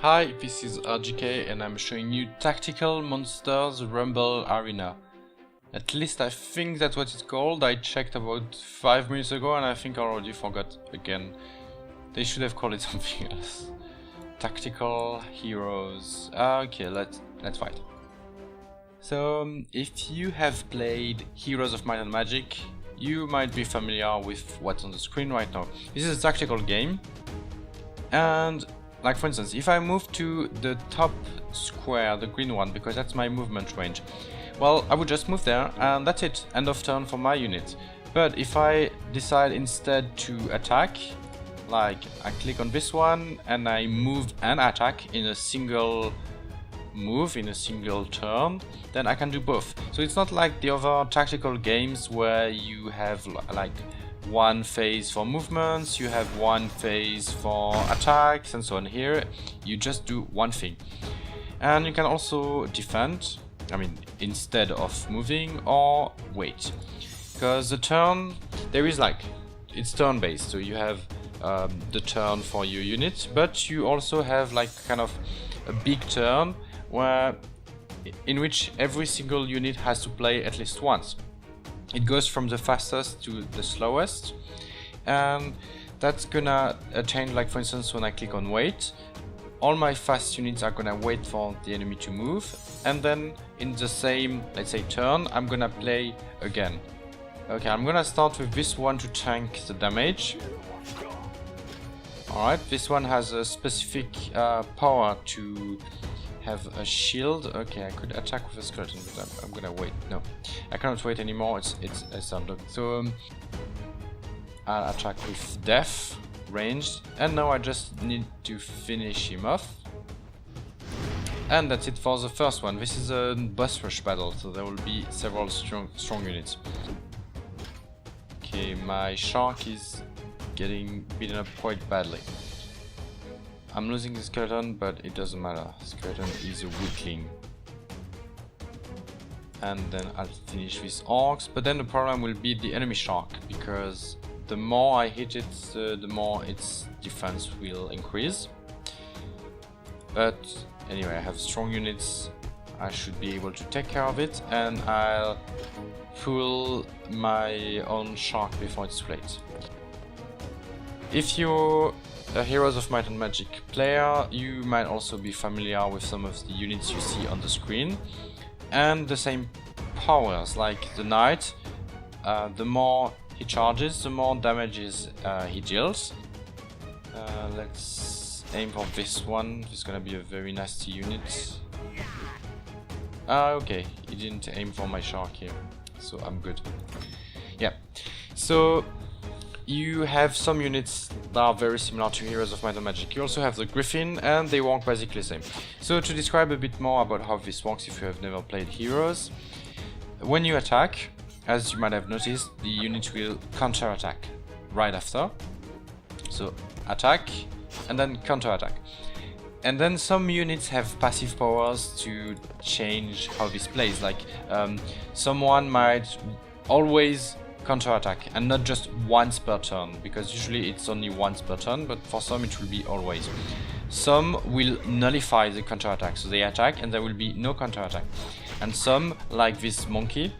Hi, this is RGK and I'm showing you Tactical Monsters Rumble Arena. At least I think that's what it's called. I checked about 5 minutes ago and I think I already forgot again. They should have called it something else. Tactical Heroes. Okay, let's fight. So, if you have played Heroes of Might and Magic, you might be familiar with what's on the screen right now. This is a tactical game, and like for instance, if I move to the top square, the green one, because that's my movement range, well, I would just move there and that's it, end of turn for my unit. But if I decide instead to attack, like I click on this one and I move and attack in a single move, in a single turn, then I can do both. So it's not like the other tactical games where you have like one phase for movements, you have one phase for attacks and so on. Here you just do one thing. And you can also defend, I mean instead of moving, or wait. Because the turn, there is like, it's turn based, so you have the turn for your unit, but you also have like kind of a big turn where in which every single unit has to play at least once. It goes from the fastest to the slowest, and that's gonna change. Like for instance, when I click on wait, all my fast units are gonna wait for the enemy to move, and then in the same, let's say, turn, I'm gonna play again. Okay, I'm gonna start with this one to tank the damage. Alright, this one has a specific power to have a shield. Okay, I could attack with a skeleton, but I'm gonna wait. No, I cannot wait anymore. It's unlocked. So I'll attack with death, ranged, and now I just need to finish him off. And that's it for the first one. This is a boss rush battle, so there will be several strong units. Okay, my shark is getting beaten up quite badly. I'm losing the skeleton, but it doesn't matter. Skeleton is a weakling. And then I'll finish with orcs, but then the problem will be the enemy shark, because the more I hit it, the more its defense will increase. But anyway, I have strong units, I should be able to take care of it, and I'll pull my own shark before it's too late. If you're a Heroes of Might and Magic player, you might also be familiar with some of the units you see on the screen, and the same powers, like the knight. The more he charges, the more damages he deals. Let's aim for this one. This is gonna be a very nasty unit. Okay, he didn't aim for my shark here, so I'm good. Yeah, so you have some units that are very similar to Heroes of Might and Magic. You also have the Griffin, and they work basically the same. So to describe a bit more about how this works if you have never played Heroes, when you attack, as you might have noticed, the unit will counter-attack right after. So attack, and then counter-attack. And then some units have passive powers to change how this plays, like someone might always counter-attack, and not just once per turn, because usually it's only once per turn, but for some it will be always. Some will nullify the counter-attack, so they attack and there will be no counter-attack. And some, like this monkey,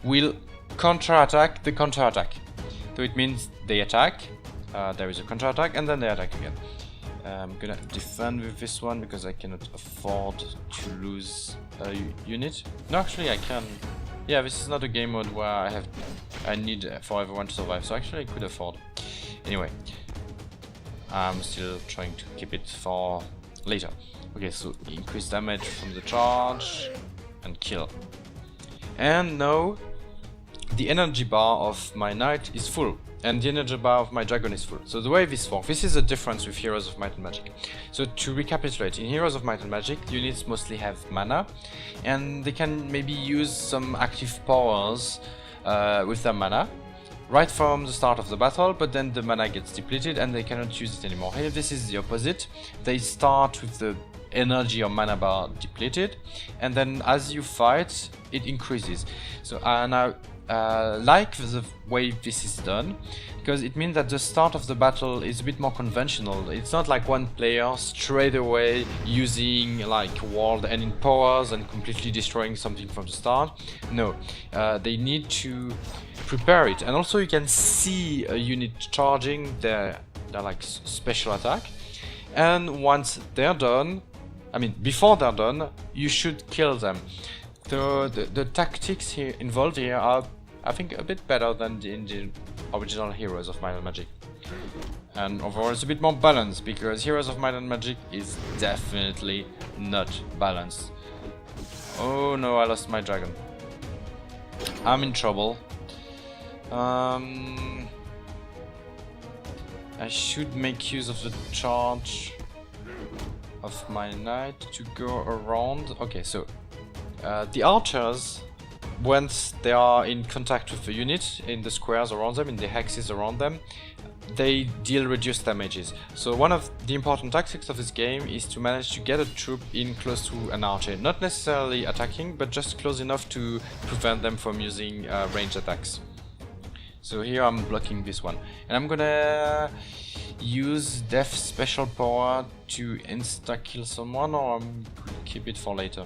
will counter-attack the counter-attack. So it means they attack, there is a counter-attack, and then they attack again. I'm gonna defend with this one because I cannot afford to lose a unit. No, actually I can. Yeah, this is not a game mode where I need for everyone to survive, so actually I could afford. Anyway, I'm still trying to keep it for later. Okay, so increase damage from the charge and kill. And now the energy bar of my knight is full, and the energy bar of my dragon is full. So the way this works, this is the difference with Heroes of Might and Magic. So to recapitulate, in Heroes of Might and Magic, units mostly have mana, and they can maybe use some active powers with their mana right from the start of the battle, but then the mana gets depleted and they cannot use it anymore. Here this is the opposite. They start with the energy or mana bar depleted, and then as you fight, it increases. So now like the way this is done, because it means that the start of the battle is a bit more conventional. It's not like one player straight away using like world-ending powers and completely destroying something from the start. No, they need to prepare it, and also you can see a unit charging their like special attack, and once they're done, I mean before they're done, you should kill them. The tactics here involved here are, I think, a bit better than in the original Heroes of Might and Magic. And overall it's a bit more balanced, because Heroes of Might and Magic is definitely not balanced. Oh no, I lost my dragon. I'm in trouble. I should make use of the charge of my knight to go around. Okay, so the archers, once they are in contact with the unit in the squares around them, in the hexes around them, they deal reduced damages. So one of the important tactics of this game is to manage to get a troop in close to an archer, not necessarily attacking, but just close enough to prevent them from using ranged attacks. So here I'm blocking this one, and I'm gonna use Death special power to insta-kill someone, or I'm gonna keep it for later.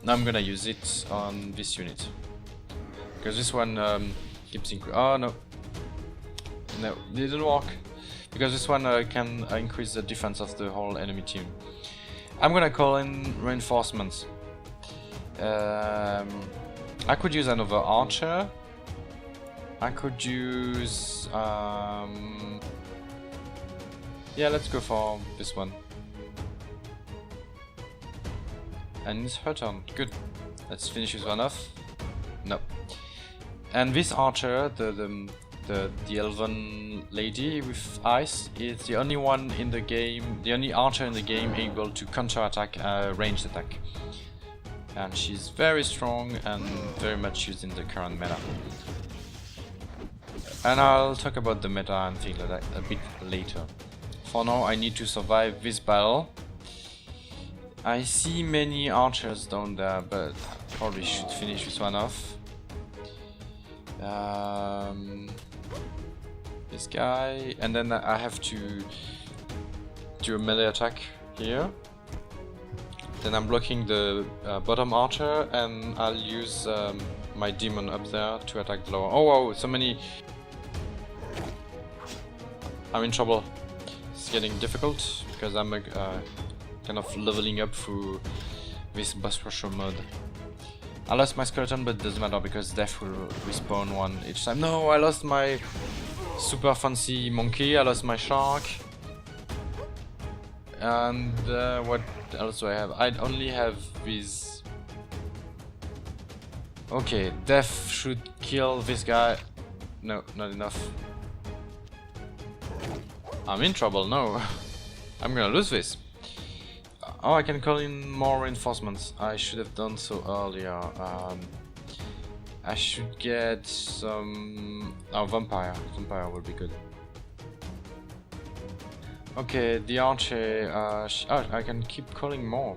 Now I'm gonna use it on this unit, because this one keeps oh no, no, it didn't work, because this one can increase the defense of the whole enemy team. I'm gonna call in reinforcements. I could use another archer. I could use yeah, let's go for this one. And it's her turn. Good. Let's finish this one off. No. And this archer, the elven lady with ice, is the only one in the game, the only archer in the game able to counter-attack a ranged attack. And she's very strong and very much used in the current meta. And I'll talk about the meta and things like that a bit later. For now, I need to survive this battle. I see many archers down there, but I probably should finish this one off. This guy, and then I have to do a melee attack here. Then I'm blocking the bottom archer, and I'll use my demon up there to attack the lower. Oh wow, so many. I'm in trouble. It's getting difficult because I'm kind of leveling up through this boss rusher mode. I lost my skeleton, but it doesn't matter because death will respawn one each time. No, I lost my super fancy monkey, I lost my shark. And what else do I have? I only have these. Okay, death should kill this guy. No, not enough. I'm in trouble, no. I'm gonna lose this. Oh, I can call in more reinforcements. I should have done so earlier. I should get some... Oh, vampire. Vampire will be good. Okay, the archer... oh, I can keep calling more.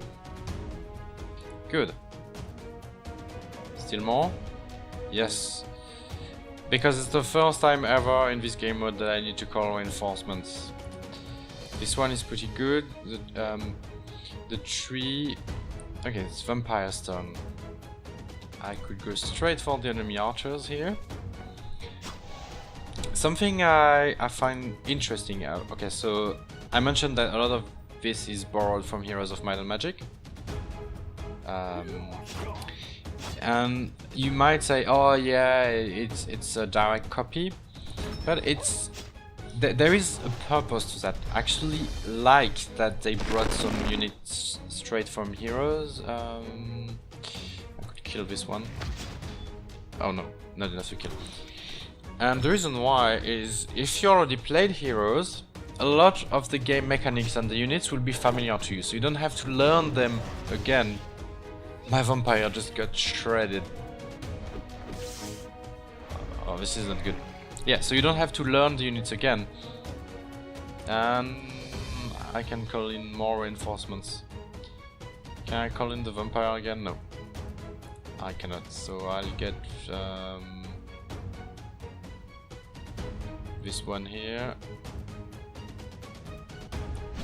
Good. Still more? Yes. Because it's the first time ever in this game mode that I need to call reinforcements. This one is pretty good. The tree... Okay, it's vampire's turn. I could go straight for the enemy archers here. Something I find interesting... okay, so I mentioned that a lot of this is borrowed from Heroes of Might and Magic. And you might say, oh yeah, it's a direct copy, but it's there is a purpose to that. I actually like that they brought some units straight from Heroes. I could kill this one. Oh no, not enough to kill. And the reason why is, if you already played Heroes, a lot of the game mechanics and the units will be familiar to you, so you don't have to learn them again. My vampire just got shredded. Oh, this is not good. Yeah, so you don't have to learn the units again. And I can call in more reinforcements. Can I call in the vampire again? No. I cannot, so I'll get this one here.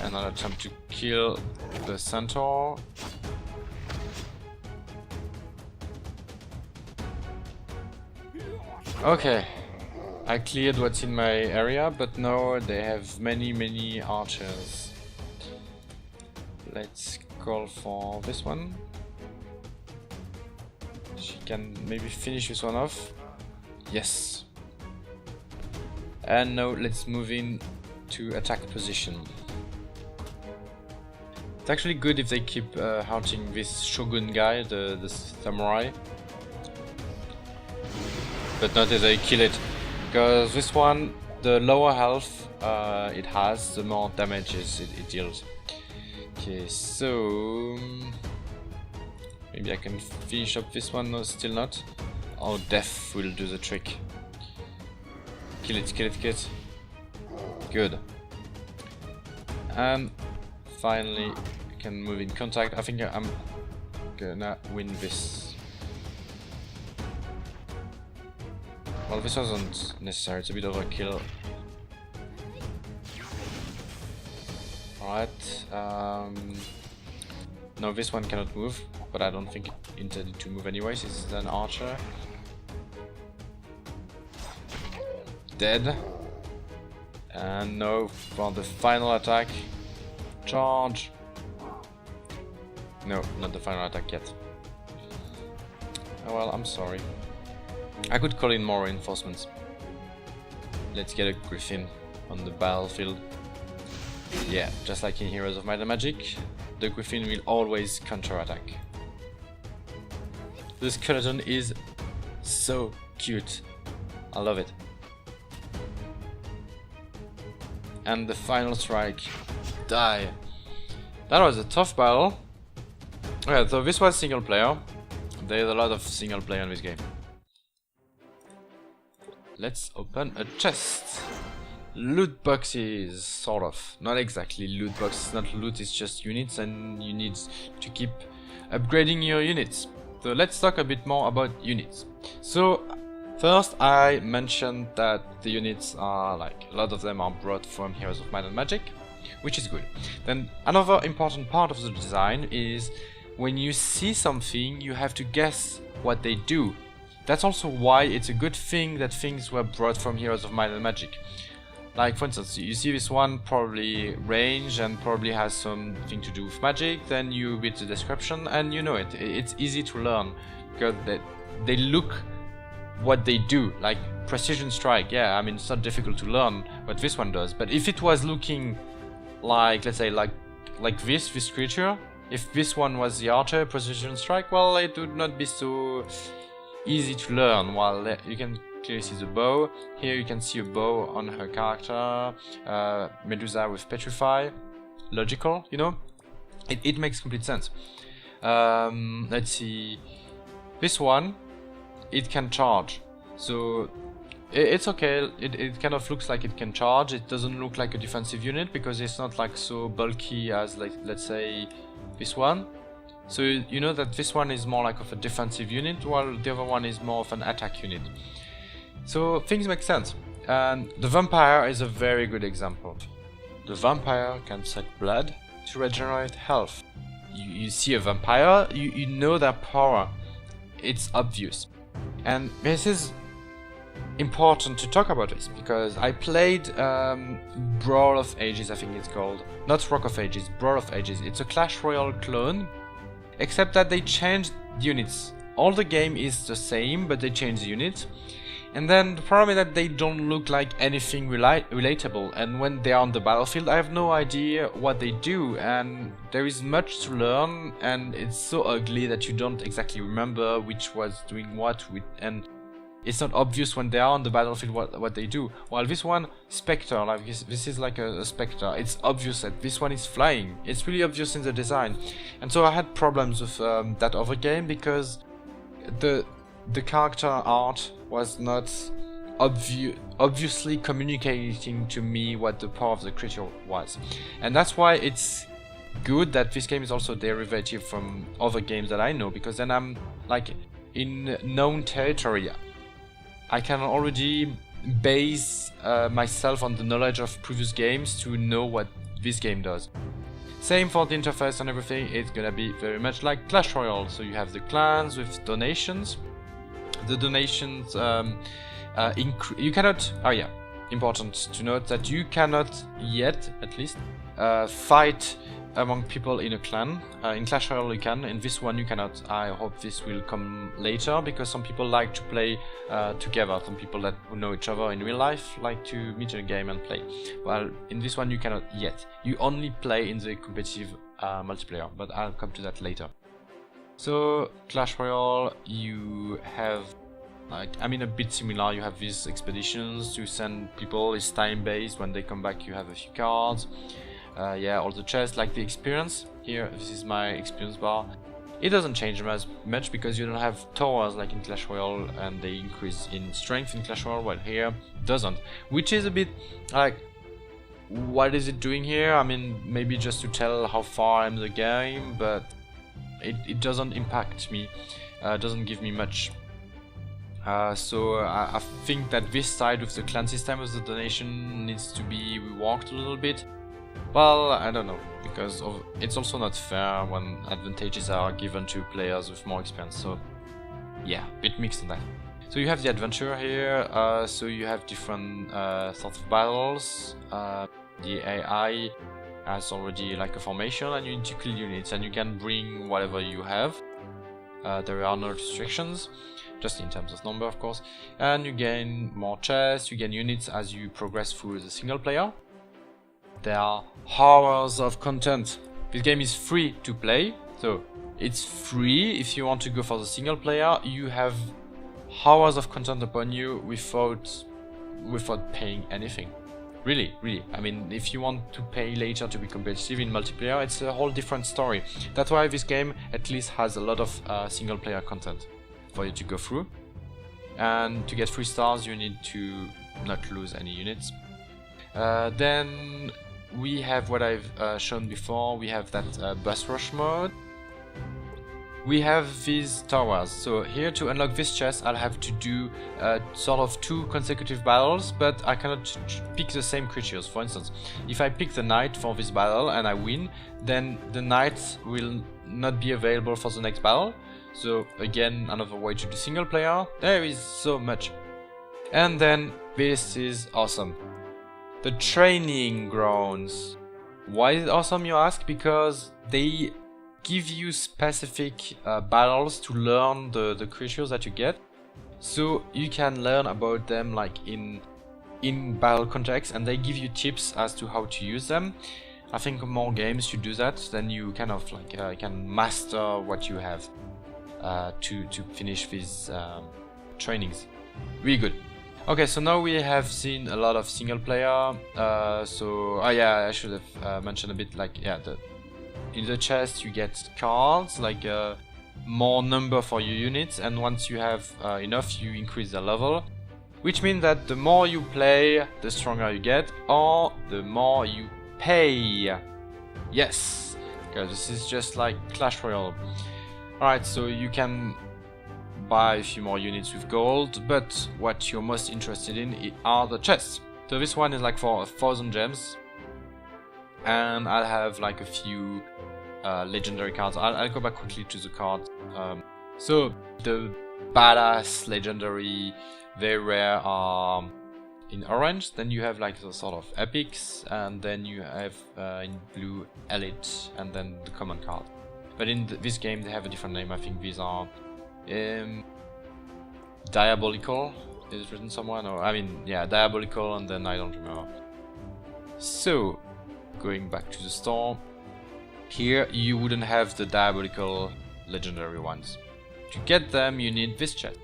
And I'll attempt to kill the centaur. Okay, I cleared what's in my area, but now they have many archers. Let's call for this one. She can maybe finish this one off. Yes. And now let's move in to attack position. It's actually good if they keep hunting this shogun guy, the samurai. But not if they kill it, because this one, the lower health it has, the more damages it deals. Okay, so maybe I can finish up this one. No, still not. Oh, death will do the trick. Kill it, kill it, kill it. Good. And finally, I can move in contact. I think I'm gonna win this. Well, this wasn't necessary, it's a bit overkill. Alright, no, this one cannot move, but I don't think it intended to move anyways. This is an archer. Dead. And now for the final attack. Charge! No, not the final attack yet. Oh well, I'm sorry. I could call in more reinforcements. Let's get a griffin on the battlefield. Yeah, just like in Heroes of Might and Magic, the griffin will always counterattack. The skeleton is so cute. I love it. And the final strike. Die. That was a tough battle. Okay, so this was single player. There's a lot of single player in this game. Let's open a chest. Loot boxes, sort of. Not exactly loot boxes, not loot, it's just units, and you need to keep upgrading your units. So let's talk a bit more about units. So first I mentioned that the units are like, a lot of them are brought from Heroes of Might and Magic, which is good. Then another important part of the design is when you see something, you have to guess what they do. That's also why it's a good thing that things were brought from Heroes of Might and Magic. Like, for instance, you see this one probably range and probably has something to do with magic, then you read the description and you know it. It's easy to learn because they look what they do, like precision strike. Yeah, I mean, it's not difficult to learn what this one does, but if it was looking like, let's say, like this creature, if this one was the archer, precision strike, well, it would not be so easy to learn. While you can clearly see the bow. Here you can see a bow on her character. Medusa with petrify. Logical, you know? It makes complete sense. Let's see. This one, it can charge. So it's okay. It kind of looks like it can charge. It doesn't look like a defensive unit because it's not like so bulky as, like, let's say this one. So you know that this one is more like of a defensive unit, while the other one is more of an attack unit. So things make sense. And the vampire is a very good example. The vampire can suck blood to regenerate health. You see a vampire, you know their power. It's obvious. And this is important to talk about this, because I played Brawl of Ages, I think it's called. Not Rock of Ages, Brawl of Ages. It's a Clash Royale clone, except that they changed units. All the game is the same, but they changed the units. And then the problem is that they don't look like anything relatable, and when they are on the battlefield I have no idea what they do, and there is much to learn, and it's so ugly that you don't exactly remember which was doing what, and it's not obvious when they are on the battlefield what they do. While this one, Spectre, like this is like a Spectre, it's obvious that this one is flying. It's really obvious in the design. And so I had problems with that other game because the character art was not obviously communicating to me what the power of the creature was. And that's why it's good that this game is also a derivative from other games that I know, because then I'm like in known territory. I can already base myself on the knowledge of previous games to know what this game does. Same for the interface and everything, it's gonna be very much like Clash Royale. So you have the clans with donations. The donations, you cannot, oh yeah, important to note that you cannot yet, at least, fight among people in a clan. In Clash Royale you can, in this one you cannot. I hope this will come later, because some people like to play together. Some people that know each other in real life like to meet in a game and play. Well, in this one you cannot yet. You only play in the competitive multiplayer, but I'll come to that later. So Clash Royale, you have, like, I mean, a bit similar. You have these expeditions to send people. It's time based. When they come back you have a few cards. Yeah, all the chests, like the experience. Here, this is my experience bar. It doesn't change as much because you don't have towers like in Clash Royale, and they increase in strength in Clash Royale, while here it doesn't. Which is a bit like, what is it doing here? I mean, maybe just to tell how far I'm in the game, but it doesn't impact me. Doesn't give me much. So I think that this side with the clan system of the donation needs to be reworked a little bit. Well, I don't know, because it's also not fair when advantages are given to players with more experience. So yeah, bit mixed on that. So you have the adventure here. So you have different sorts of battles. The AI has already like a formation, and you need to kill units, and you can bring whatever you have. There are no restrictions, just in terms of number, of course. And you gain more chests, you gain units as you progress through the single player. There are hours of content. This game is free to play, so it's free. If you want to go for the single player, you have hours of content upon you without paying anything. Really, really. I mean, if you want to pay later to be competitive in multiplayer, it's a whole different story. That's why this game at least has a lot of single player content for you to go through. And to get 3 stars, you need to not lose any units. Then we have what I've shown before. We have that bus rush mode. We have these towers. So here, to unlock this chest, I'll have to do sort of 2 consecutive battles, but I cannot pick the same creatures. For instance, if I pick the knight for this battle and I win, then the knight will not be available for the next battle. So again, another way to do single player. There is so much. And then this is awesome. The training grounds. Why is it awesome, you ask? Because they give you specific battles to learn the creatures that you get. So you can learn about them like in battle context, and they give you tips as to how to use them. I think more games should do that, then you kind of like can master what you have to finish these trainings. Really good. Okay, so now we have seen a lot of single player. Oh yeah, I should have mentioned a bit, like, yeah, in the chest you get cards, like more number for your units, and once you have enough, you increase the level, which means that the more you play, the stronger you get, or the more you pay. Yes, because this is just like Clash Royale. Alright, so you can buy a few more units with gold, but what you're most interested in are the chests. So this one is like for 1,000 gems, and I'll have like a few legendary cards. I'll go back quickly to the cards. So the badass legendary, very rare, are in orange. Then you have like the sort of epics, and then you have in blue elite, and then the common card. But in this game they have a different name. I think these are diabolical. Is it written somewhere? No, I mean, yeah, diabolical, and then I don't remember. So going back to the store, here you wouldn't have the diabolical legendary ones. To get them you need this chest.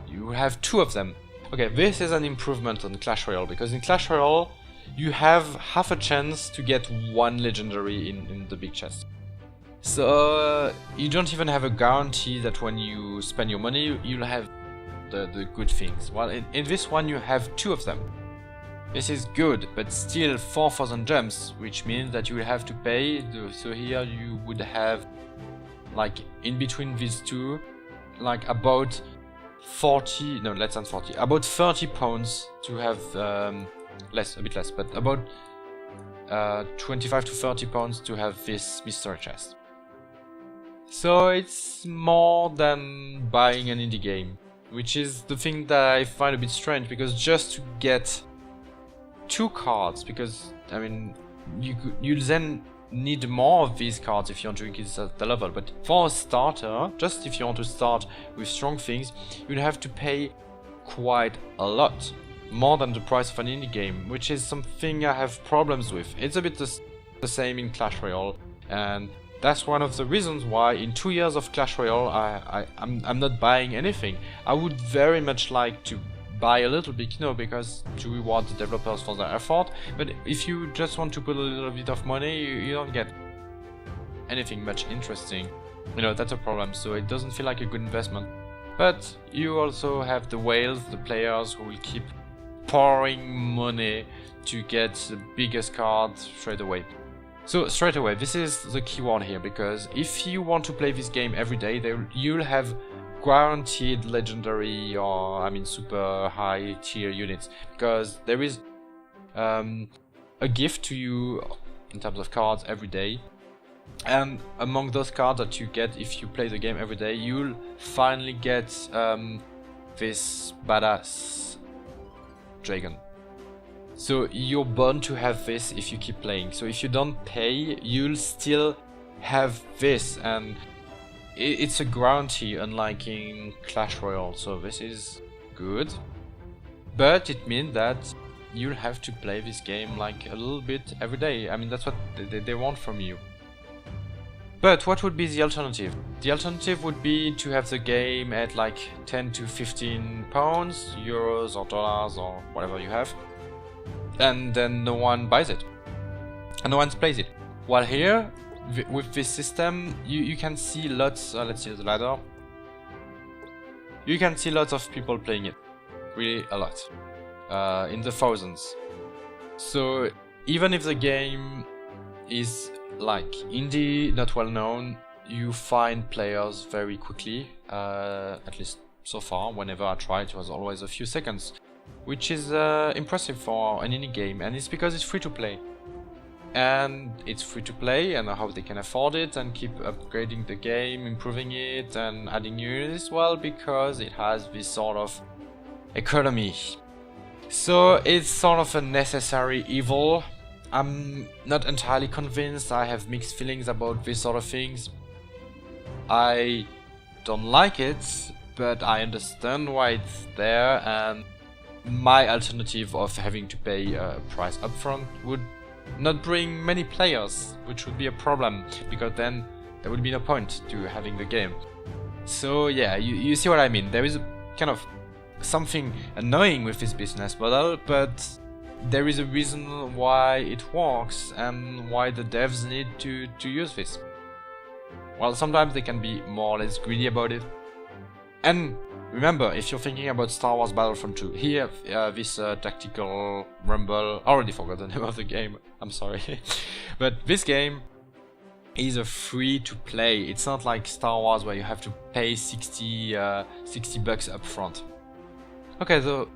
You have 2 of them. Okay, this is an improvement on Clash Royale, because in Clash Royale you have half a chance to get 1 legendary in the big chest. So you don't even have a guarantee that when you spend your money you'll have the good things. Well, in this one you have 2 of them. This is good, but still 4,000 gems, which means that you will have to pay. So here you would have, like, in between these 2, like about 40, no, less than 40, about 30 pounds to have, a bit less, but about 25 to 30 pounds to have this mystery chest. So it's more than buying an indie game, which is the thing that I find a bit strange, because just to get 2 cards, because I mean you then need more of these cards if you want to increase the level, but for a starter, just if you want to start with strong things, you'll have to pay quite a lot, more than the price of an indie game, which is something I have problems with. It's a bit the same in Clash Royale, and that's one of the reasons why in 2 years of Clash Royale I'm not buying anything. I would very much like to buy a little bit, because to reward the developers for their effort, but if you just want to put a little bit of money, you don't get anything much interesting. That's a problem, so it doesn't feel like a good investment. But you also have the whales, the players who will keep pouring money to get the biggest card straight away. So straight away, this is the keyword here, because if you want to play this game every day, you'll have guaranteed legendary or super high tier units, because there is a gift to you in terms of cards every day, and among those cards that you get if you play the game every day, you'll finally get this badass dragon. So you're bound to have this if you keep playing. So if you don't pay, you'll still have this, and it's a guarantee, unlike in Clash Royale, so this is good. But it means that you'll have to play this game like a little bit every day. I mean, that's what they want from you. But what would be the alternative? The alternative would be to have the game at like 10 to 15 pounds, euros or dollars or whatever you have, and then no one buys it, and no one plays it. While here, with this system, you can see lots, let's see the ladder, you can see lots of people playing it, really a lot, in the thousands. So even if the game is like indie, not well known, you find players very quickly, at least so far. Whenever I tried, it was always a few seconds, which is impressive for an indie game, and it's because it's free to play. And it's free to play, and how they can afford it and keep upgrading the game, improving it and adding new units, well, because it has this sort of economy. So it's sort of a necessary evil. I'm not entirely convinced. I have mixed feelings about this sort of things. I don't like it, but I understand why it's there, and my alternative of having to pay a price upfront would not bring many players, which would be a problem, because then there would be no point to having the game. So yeah, you see what I mean. There is kind of something annoying with this business model, but there is a reason why it works and why the devs need to use this. Well, sometimes they can be more or less greedy about it. And remember, if you're thinking about Star Wars Battlefront 2, here, this tactical rumble, I already forgot the name of the game, I'm sorry. But this game is a free to play. It's not like Star Wars where you have to pay 60 bucks up front. Okay, so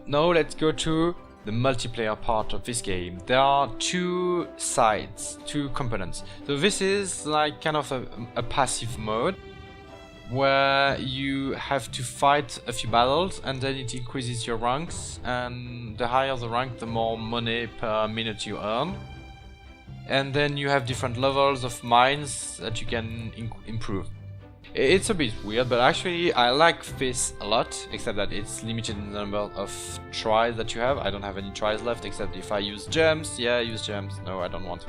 now let's go to the multiplayer part of this game. There are 2 sides, 2 components. So this is like kind of a passive mode, where you have to fight a few battles and then it increases your ranks, and the higher the rank, the more money per minute you earn. And then you have different levels of mines that you can improve. It's a bit weird, but actually I like this a lot, except that it's limited in the number of tries that you have. I don't have any tries left, except if I use gems. Yeah, use gems. No, I don't want to.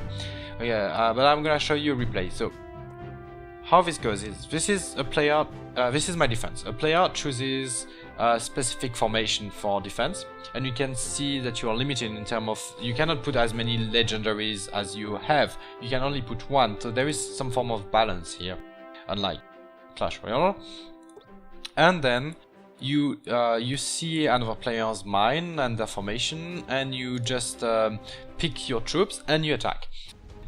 Okay, but I'm gonna show you a replay. So how this goes is, this is a player, this is my defense. A player chooses a specific formation for defense, and you can see that you are limited in terms of, you cannot put as many legendaries as you have. You can only put 1, so there is some form of balance here, unlike Clash Royale. And then you see another player's mine and their formation, and you just pick your troops and you attack.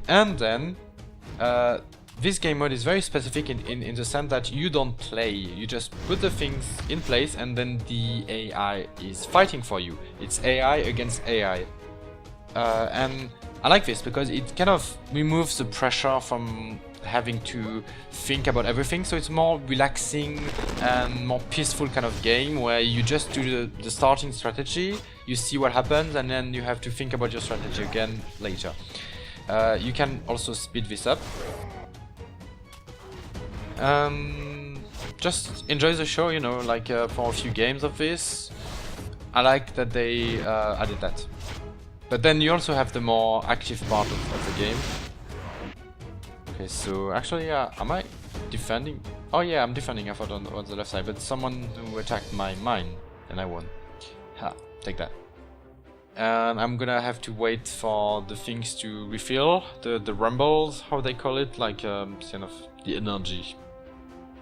And then this game mode is very specific in the sense that you don't play, you just put the things in place and then the AI is fighting for you. It's AI against AI. And I like this because it kind of removes the pressure from having to think about everything, so it's more relaxing and more peaceful kind of game where you just do the starting strategy, you see what happens, and then you have to think about your strategy again later. You can also speed this up. Just enjoy the show, you know, like for a few games of this. I like that they added that. But then you also have the more active part of the game. Okay, so actually, am I defending? Oh yeah, I'm defending, I thought on the left side, but someone who attacked my mine, and I won. Ha, take that. And I'm gonna have to wait for the things to refill, the rumbles, how they call it, like kind of the energy.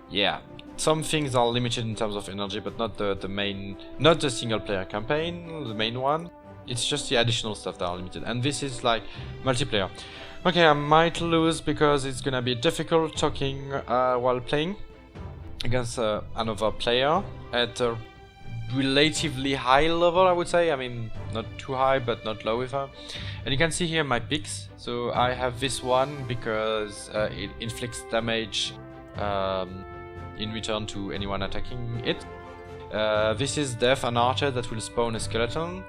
Yeah, some things are limited in terms of energy, but not the main, not the single player campaign, the main one. It's just the additional stuff that are limited, and this is like multiplayer. Okay, I might lose because it's gonna be difficult talking while playing against another player at a relatively high level, I would say. I mean, not too high, but not low either. And you can see here my picks. So I have this one because it inflicts damage in return to anyone attacking it. This is Death, an archer that will spawn a skeleton.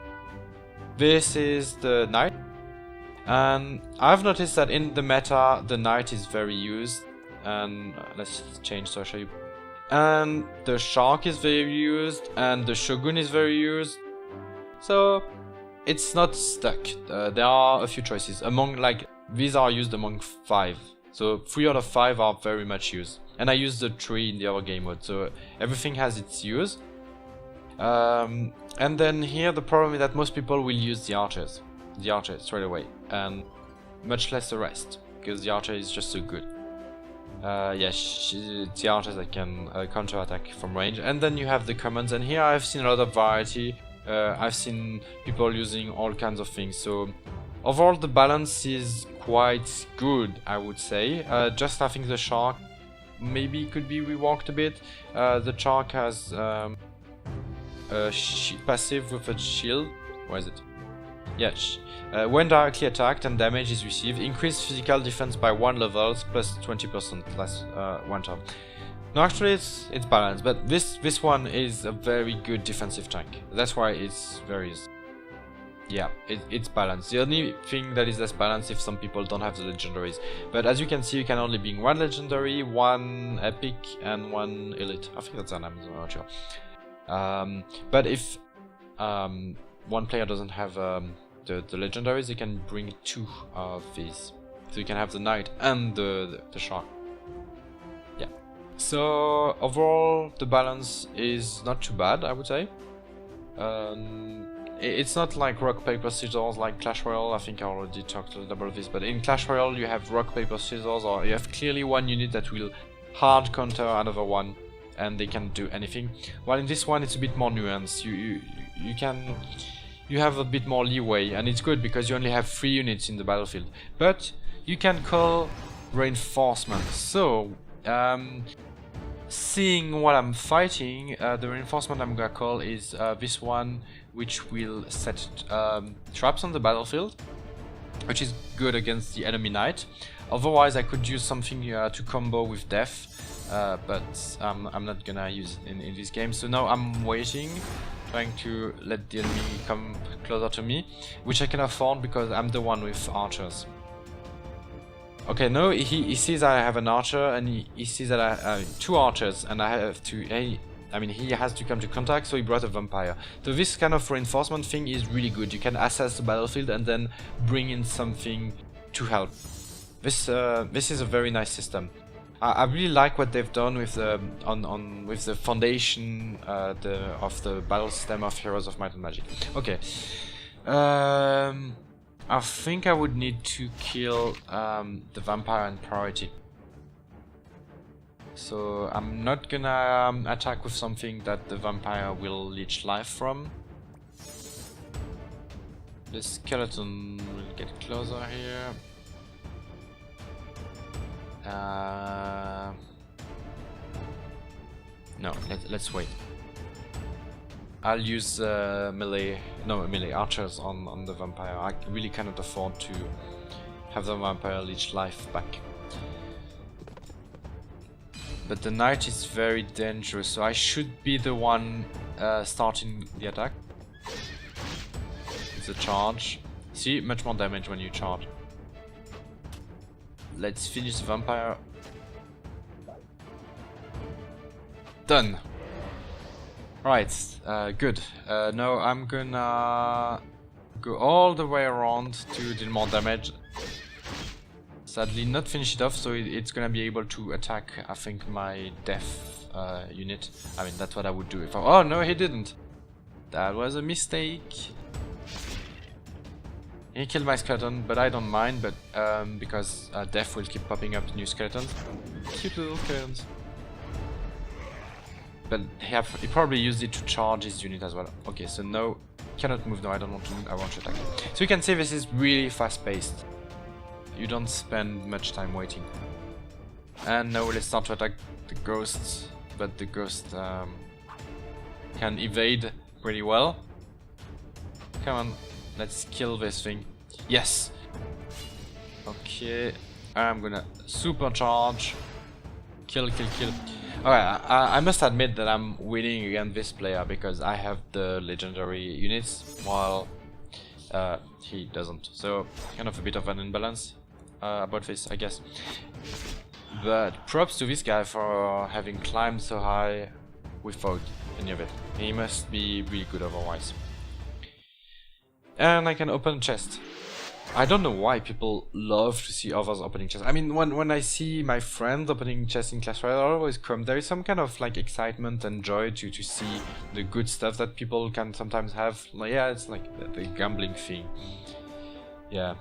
This is the knight, and I've noticed that in the meta the knight is very used, and let's change so I'll show you. And the shark is very used, and the shogun is very used, so it's not stuck. There are a few choices among, like, these are used among 5, so 3 out of 5 are very much used, and I used the 3 in the other game mode, so everything has its use. And then here the problem is that most people will use the archers straight away, and much less the rest, because the archer is just so good. The archers that can counter-attack from range, and then you have the commons, and here I've seen a lot of variety. I've seen people using all kinds of things, so overall the balance is quite good, I would say. Just I think the shark maybe could be reworked a bit. The shark has passive with a shield. Where is it? Yes. When directly attacked and damage is received, increase physical defense by 1 level plus 20% plus 1 top. No, actually it's balanced, but this one is a very good defensive tank. That's why it's very... Yeah, it's balanced. The only thing that is less balanced if some people don't have the legendaries. But as you can see, you can only bring 1 legendary, 1 epic, and 1 elite. I think that's an name, I'm not sure. But if one player doesn't have the legendaries, they can bring 2 of these. So you can have the knight and the shark. Yeah. So overall, the balance is not too bad, I would say. It's not like rock paper scissors like Clash Royale. I think I already talked a little about this, but in Clash Royale you have rock paper scissors, or you have clearly one unit that will hard counter another one, and they can do anything. While in this one it's a bit more nuanced. You have a bit more leeway, and it's good because you only have 3 units in the battlefield. But you can call reinforcements. So seeing what I'm fighting, the reinforcement I'm gonna call is this one, which will set traps on the battlefield, which is good against the enemy knight. Otherwise I could use something to combo with death, but I'm not gonna use it in this game. So now I'm waiting, trying to let the enemy come closer to me, which I can afford because I'm the one with archers. Okay, no, he sees that I have an archer, and he sees that I have 2 archers, and I have to... I mean, he has to come to contact, so he brought a vampire. So this kind of reinforcement thing is really good. You can assess the battlefield and then bring in something to help. This is a very nice system. I really like what they've done with the with the foundation of the battle system of Heroes of Might and Magic. Okay. I think I would need to kill the vampire in priority. So I'm not gonna attack with something that the vampire will leech life from. The skeleton will get closer here. No, let's wait. I'll use melee archers on the vampire. I really cannot afford to have the vampire leech life back. But the knight is very dangerous, so I should be the one starting the attack. It's a charge. See, much more damage when you charge. Let's finish the vampire. Done. Right, good. Now I'm gonna go all the way around to deal more damage. Sadly, not finish it off, so it's gonna be able to attack, I think, my death unit. I mean, that's what I would do if I... Oh, no, he didn't. That was a mistake. He killed my skeleton, but I don't mind, but because death will keep popping up new skeletons. Cute little skeletons. But he probably used it to charge his unit as well. Okay, so no, cannot move. No, I don't want to move. I want to attack. So you can see this is really fast-paced. You don't spend much time waiting. And now let's start to attack the ghosts, but the ghost can evade pretty well. Come on, let's kill this thing. Yes! Okay, I'm gonna supercharge. Kill. Alright, I must admit that I'm winning against this player because I have the legendary units while he doesn't. So, kind of a bit of an imbalance about this, I guess. But props to this guy for having climbed so high without any of it. He must be really good otherwise. And I can open a chest. I don't know why people love to see others opening chests. I mean, when I see my friends opening chests in Clash Royale, I always come. There is some kind of like excitement and joy to see the good stuff that people can sometimes have. Like, yeah, it's like the gambling thing. Yeah.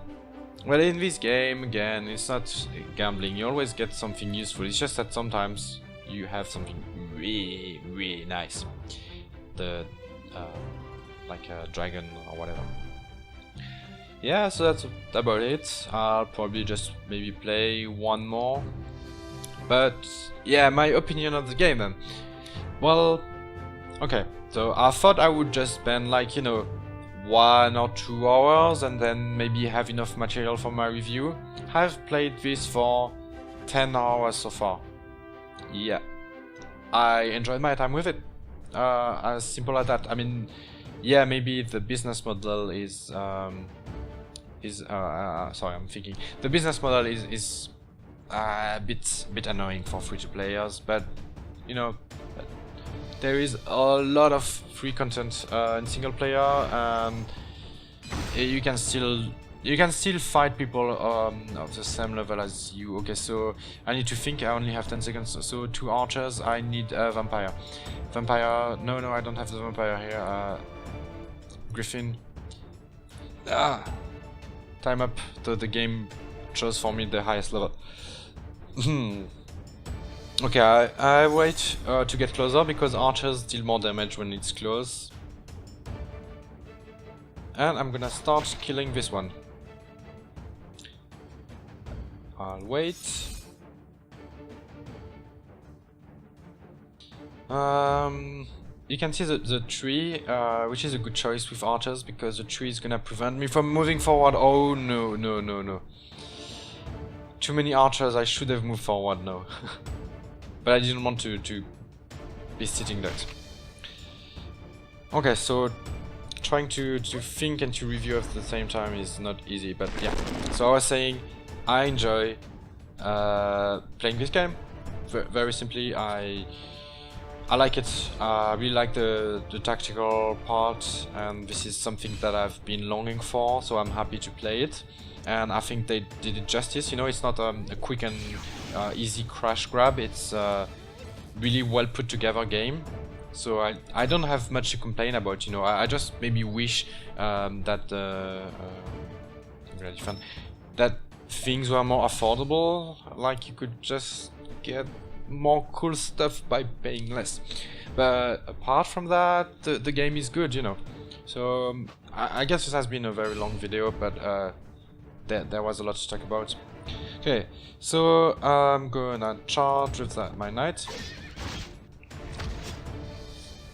Well, in this game, again, it's not gambling. You always get something useful. It's just that sometimes you have something really nice. The like a dragon or whatever. Yeah, so that's about it. I'll probably just maybe play one more. But yeah, my opinion of the game then. Well, okay, so I thought I would just spend like, you know, 1 or 2 hours and then maybe have enough material for my review. I've played this for 10 hours so far. Yeah, I enjoyed my time with it. As simple as that. I mean, yeah, maybe the business model is sorry, I'm thinking the business model is a bit annoying for free-to players, but you know, there is a lot of free content in single player, and you can still fight people of the same level as you. Okay, so I need to think. I only have 10 seconds. So 2 archers. I need a vampire. Vampire. No, I don't have the vampire here. Griffin. Time up. The game chose for me the highest level. Okay, I wait to get closer because archers deal more damage when it's close. And I'm gonna start killing this one. I'll wait. You can see the tree, which is a good choice with archers because the tree is gonna prevent me from moving forward. Oh no. Too many archers, I should have moved forward, no. But I didn't want to be sitting ducks. Okay, so trying to think and to review at the same time is not easy, but yeah. So I was saying, I enjoy playing this game. Very simply, I like it. I really like the tactical part, and this is something that I've been longing for, so I'm happy to play it. And I think they did it justice. You know, it's not a quick and easy crash grab. It's a really well put together game. So I don't have much to complain about. You know, I just maybe wish that really fun, that things were more affordable. Like you could just get more cool stuff by paying less. But apart from that, the game is good. You know, so I guess this has been a very long video, but there was a lot to talk about. Okay, so I'm gonna charge with my knight.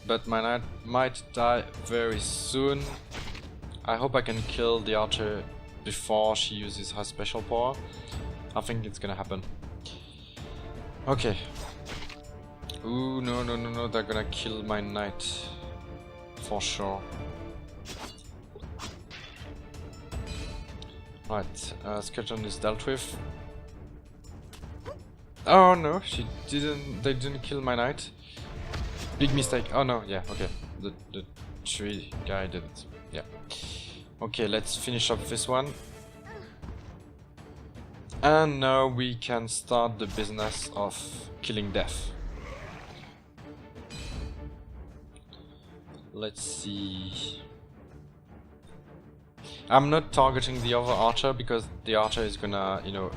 But my knight might die very soon. I hope I can kill the archer before she uses her special power. I think it's gonna happen. Okay. Ooh, no, they're gonna kill my knight. For sure. Right, skeleton is dealt with. Oh no, they didn't kill my knight. Big mistake. Oh no, yeah, okay. The tree guy did it. Yeah. Okay, let's finish up this one. And now we can start the business of killing death. Let's see. I'm not targeting the other archer because the archer is gonna, you know,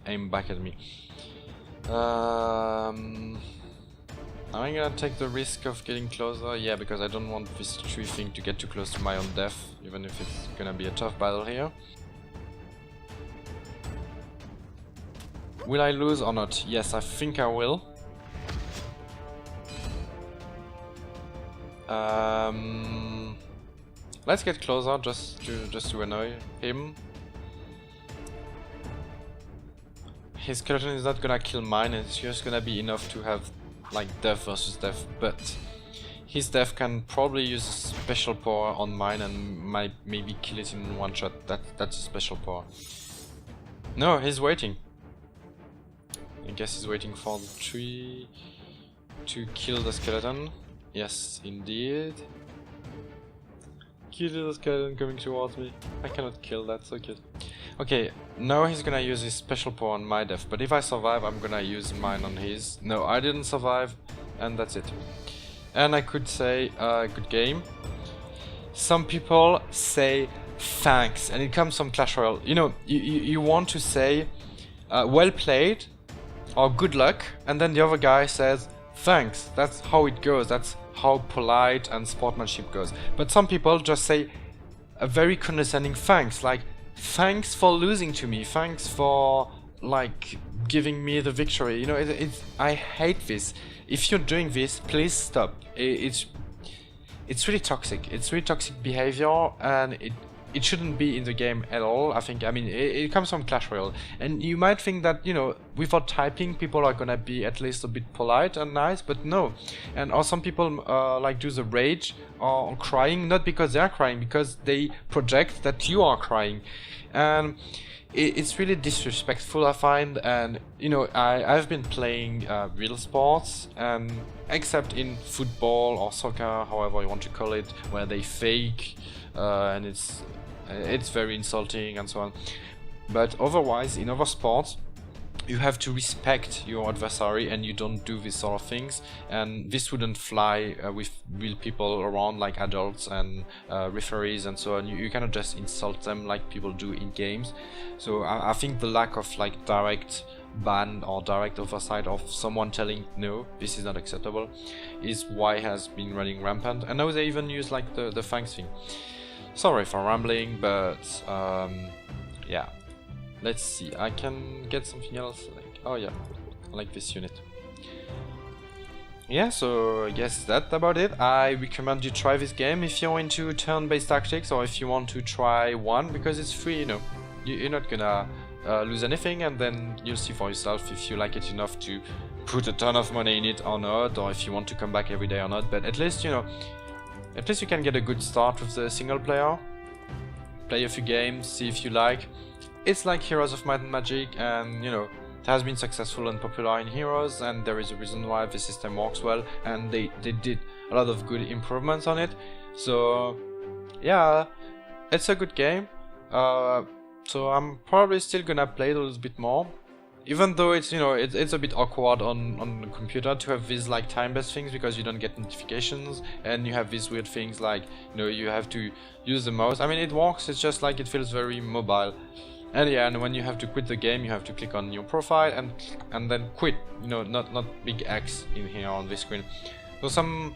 aim back at me. Am I gonna take the risk of getting closer? Yeah, because I don't want this tree thing to get too close to my own death, even if it's gonna be a tough battle here. Will I lose or not? Yes, I think I will. Let's get closer just to annoy him. His skeleton is not gonna kill mine, it's just gonna be enough to have like death versus death, but his death can probably use a special power on mine and might maybe kill it in one shot. That's a special power. No, he's waiting. I guess he's waiting for the tree to kill the skeleton. Yes, indeed. Kill the skeleton coming towards me. I cannot kill that, so cute. Okay, now he's gonna use his special power on my death, but if I survive, I'm gonna use mine on his. No, I didn't survive, and that's it. And I could say, good game. Some people say thanks, and it comes from Clash Royale. You know, you want to say well played or good luck, and then the other guy says thanks. That's how it goes. That's how polite and sportsmanship goes. But some people just say a very condescending thanks, like thanks for losing to me, thanks for like giving me the victory. You know, I hate this. If you're doing this, please stop. It's really toxic. It's really toxic behavior, and it shouldn't be in the game at all. I think, I mean, it comes from Clash Royale, and you might think that, you know, without typing, people are gonna be at least a bit polite and nice, but no. And or some people like do the rage or crying, not because they are crying, because they project that you are crying, and it's really disrespectful, I find. And you know, I've been playing real sports, and except in football or soccer, however you want to call it, where they fake and it's very insulting and so on. But otherwise, in other sports, you have to respect your adversary, and you don't do these sort of things. And this wouldn't fly with real people around, like adults and referees and so on. You cannot just insult them like people do in games. So I think the lack of like direct ban or direct oversight of someone telling no, this is not acceptable, is why it has been running rampant. And now they even use like the thanks thing. Sorry for rambling, but yeah. Let's see, I can get something else, like, oh yeah, I like this unit. Yeah, so I guess that's about it. I recommend you try this game if you're into turn-based tactics, or if you want to try one, because it's free, you know. You're not gonna lose anything, and then you'll see for yourself if you like it enough to put a ton of money in it or not, or if you want to come back every day or not. But at least, you know, at least you can get a good start with the single player, play a few games, see if you like. It's like Heroes of Might and Magic, and you know, it has been successful and popular in Heroes, and there is a reason why the system works well, and they did a lot of good improvements on it. So yeah, it's a good game. So I'm probably still gonna play it a little bit more, even though it's, you know, it's a bit awkward on the computer to have these like time-based things, because you don't get notifications, and you have these weird things like, you know, you have to use the mouse. I mean, it works, it's just like it feels very mobile. And yeah, and when you have to quit the game, you have to click on your profile and then quit, you know, not big X in here on this screen. So some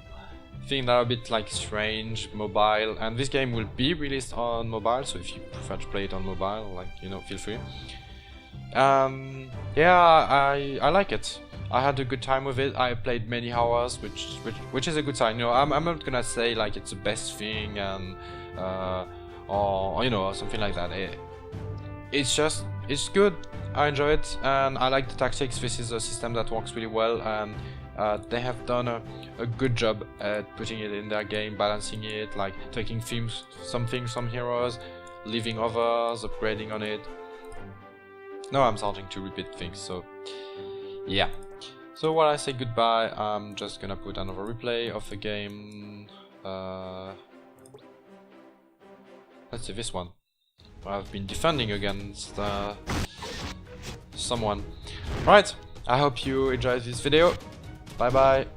things that are a bit like strange, mobile, and this game will be released on mobile, so if you prefer to play it on mobile, like, you know, feel free. Yeah, I like it. I had a good time with it. I played many hours, which is a good sign. You know, I'm not gonna say like it's the best thing and or you know, something like that. It's good. I enjoy it and I like the tactics. This is a system that works really well, and they have done a good job at putting it in their game, balancing it, like taking some heroes, leaving others, upgrading on it. No, I'm starting to repeat things, so yeah. So while I say goodbye, I'm just gonna put another replay of the game. Let's see, this one. I've been defending against someone. Right, I hope you enjoyed this video. Bye bye.